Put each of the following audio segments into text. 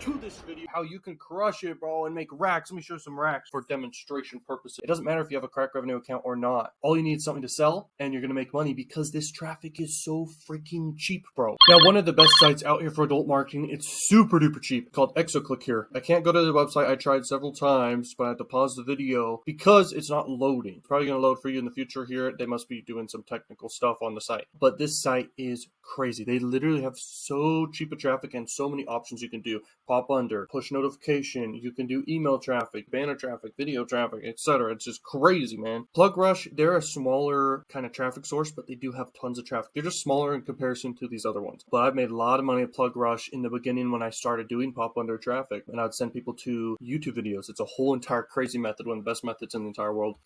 to this video, how you can crush it, bro, and make racks. Let me show you some racks for demonstration purposes. It doesn't matter if you have a Crakrevenue account or not. All you need is something to sell, and you're going to make money because this traffic is so freaking cheap, bro. Now, one of the best sites out here for adult marketing, it's super duper cheap, called Exoclick here. I can't go to the website. I tried several times, but I had to pause the video because it's not loading. It's probably going to load for you in the future here. They must be doing some technical stuff on the site. But this site is crazy. They literally have so cheap a traffic and so many options you can do. Pop under, push notification, you can do email traffic, banner traffic, video traffic, etc. It's just crazy, man. PlugRush, they're a smaller kind of traffic source, but they do have tons of traffic. They're just smaller in comparison to these other ones. But I've made a lot of money at PlugRush in the beginning when I started doing pop under traffic, and I'd send people to YouTube videos. It's a whole entire crazy method, one of the best methods in the entire world.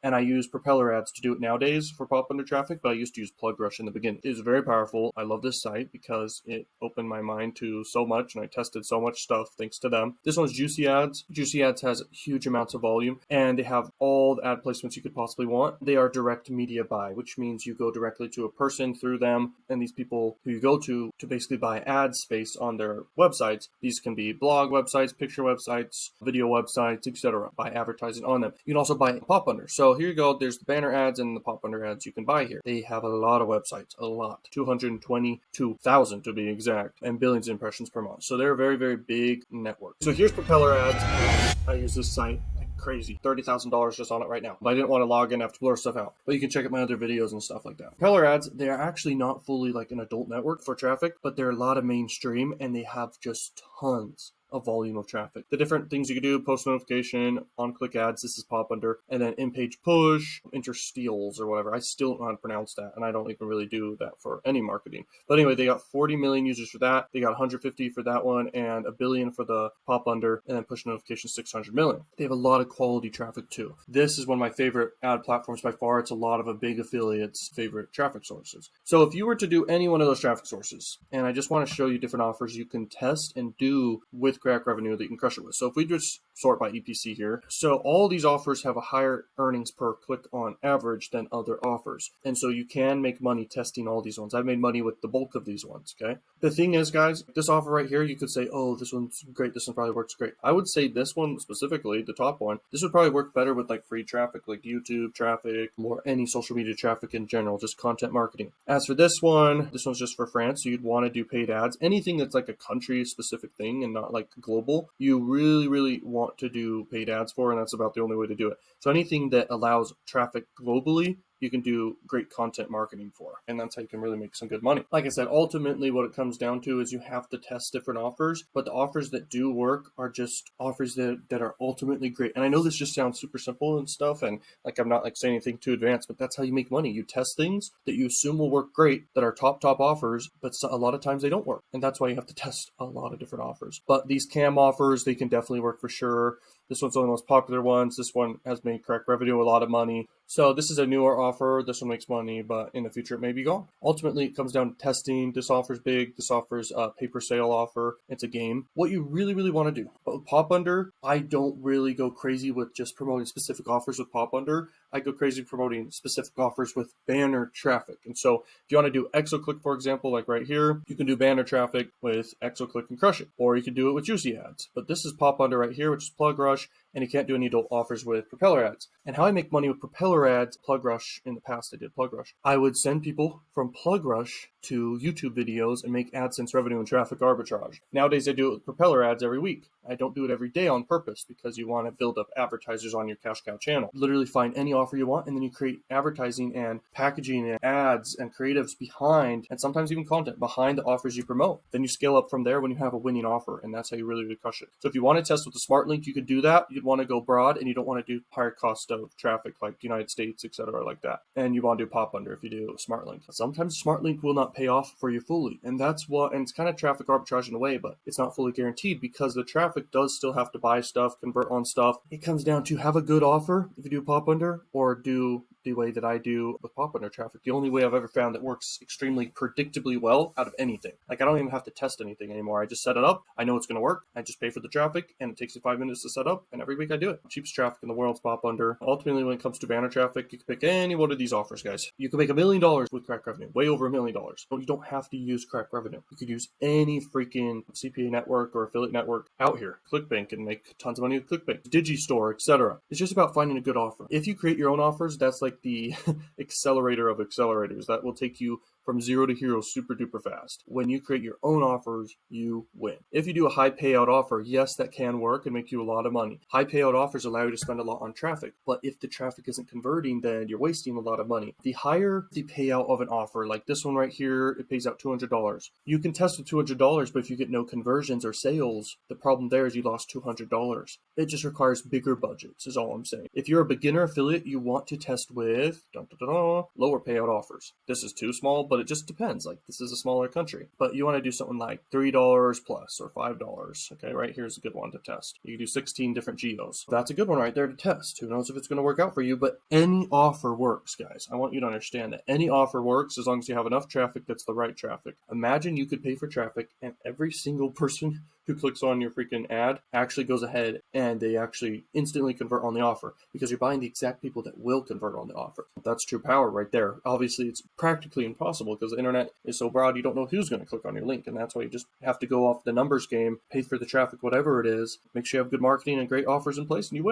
And I use PropellerAds to do it nowadays for pop under traffic, but I used to use PlugRush in the beginning. It is very powerful. I love this site because it opened my mind to so much, and I tested so much stuff thanks to them. This one's JuicyAds. JuicyAds has huge amounts of volume, and they have all the ad placements you could possibly want. They are direct media buy, which means you go directly to a person through them, and these people who you go to basically buy ad space on their websites. These can be blog websites, picture websites, video websites, etc. Buy advertising on them. You can also buy pop under. So here you go. There's the banner ads and the pop under ads you can buy here. They have a lot of websites, a lot, 222,000 to be exact, and billions of impressions per month. So they're a very, very big network. So here's PropellerAds. I use this site like crazy, $30,000 just on it right now. But I didn't want to log in, I have to blur stuff out. But you can check out my other videos and stuff like that. PropellerAds, they are actually not fully like an adult network for traffic, but they're a lot of mainstream, and they have just tons of volume of traffic. The different things you can do: post notification, on-click ads, this is pop under, and then in-page push, interstitials or whatever. I still don't know how to pronounce that, and I don't even really do that for any marketing. But anyway, they got 40 million users for that. They got 150 for that one, and a billion for the pop under, and then push notification 600 million. They have a lot of quality traffic too. This is one of my favorite ad platforms by far. It's a lot of a big affiliate's favorite traffic sources. So if you were to do any one of those traffic sources, and I just want to show you different offers you can test and do with Crakrevenue that you can crush it with. So if we just sort by EPC here, so all these offers have a higher earnings per click on average than other offers. And so you can make money testing all these ones. I've made money with the bulk of these ones, okay? The thing is, guys, this offer right here, you could say, oh, this one's great, this one probably works great. I would say this one specifically, the top one, this would probably work better with like free traffic, like YouTube traffic, or any social media traffic in general, just content marketing. As for this one's just for France, so you'd want to do paid ads. Anything that's like a country specific thing and not like global, you really want to do paid ads for, and that's about the only way to do it. So anything that allows traffic globally, you can do great content marketing for, and that's how you can really make some good money. Like I said, ultimately what it comes down to is you have to test different offers, but the offers that do work are just offers that are ultimately great. And I know this just sounds super simple and stuff, and like I'm not like saying anything too advanced, but that's how you make money. You test things that you assume will work great, that are top offers, but a lot of times they don't work, and that's why you have to test a lot of different offers. But these cam offers, they can definitely work for sure. This one's one of the most popular ones. This one has made Crakrevenue a lot of money. So this is a newer offer. This one makes money, but in the future it may be gone. Ultimately, it comes down to testing. This offer's big. This offers a pay-per-sale offer. It's a game. What you really want to do. But with pop under, I don't really go crazy with just promoting specific offers with pop under. I go crazy promoting specific offers with banner traffic. And so if you want to do Exoclick, for example, like right here, you can do banner traffic with Exoclick and crush it. Or you can do it with JuicyAds. But this is pop under right here, which is PlugRush, and you can't do any adult offers with PropellerAds. And how I make money with PropellerAds, PlugRush, in the past I did PlugRush. I would send people from PlugRush to YouTube videos and make AdSense revenue and traffic arbitrage. Nowadays I do it with PropellerAds every week. I don't do it every day on purpose because you want to build up advertisers on your cash cow channel. Literally find any offer you want, and then you create advertising and packaging and ads and creatives behind, and sometimes even content behind the offers you promote. Then you scale up from there when you have a winning offer, and that's how you really crush it. So if you want to test with the smart link, you could do that. You'd want to go broad, and you don't want to do higher cost of traffic like United States, etc. like that. And you want to do pop under if you do smart link. Sometimes smart link will not pay off for you fully, and it's kind of traffic arbitrage in a way, but it's not fully guaranteed because the traffic does still have to buy stuff, convert on stuff. It comes down to have a good offer if you do pop under, or do the way that I do with pop under traffic. The only way I've ever found that works extremely predictably well out of anything. Like I don't even have to test anything anymore. I just set it up. I know it's going to work. I just pay for the traffic and it takes me 5 minutes to set up. And every week I do it. Cheapest traffic in the world's pop under. Ultimately, when it comes to banner traffic, you can pick any one of these offers, guys. You can make $1 million with Crakrevenue, way over $1 million. But you don't have to use Crakrevenue. You could use any freaking CPA network or affiliate network out here. ClickBank and make tons of money with ClickBank, Digistore, etc. It's just about finding a good offer. If you create your own offers, that's like the accelerator of accelerators. That will take you from zero to hero super duper fast. When you create your own offers, you win. If you do a high payout offer, yes, that can work and make you a lot of money. High payout offers allow you to spend a lot on traffic, but if the traffic isn't converting, then you're wasting a lot of money. The higher the payout of an offer, like this one right here, it pays out $200. You can test with $200, but if you get no conversions or sales, the problem there is you lost $200. It just requires bigger budgets, is all I'm saying. If you're a beginner affiliate, you want to test with lower payout offers. This is too small, but it just depends. Like this is a smaller country, but you want to do something like $3 plus or $5. Okay, right here's a good one to test. You can do 16 different GEOs. That's a good one right there to test. Who knows if it's going to work out for you, but any offer works, guys. I want you to understand that any offer works as long as you have enough traffic that's the right traffic. Imagine you could pay for traffic and every single person who clicks on your freaking ad actually goes ahead and they actually instantly convert on the offer because you're buying the exact people that will convert on the offer. That's true power right there. Obviously, it's practically impossible because the internet is so broad, you don't know who's going to click on your link. And that's why you just have to go off the numbers game, pay for the traffic, whatever it is, make sure you have good marketing and great offers in place, and you win.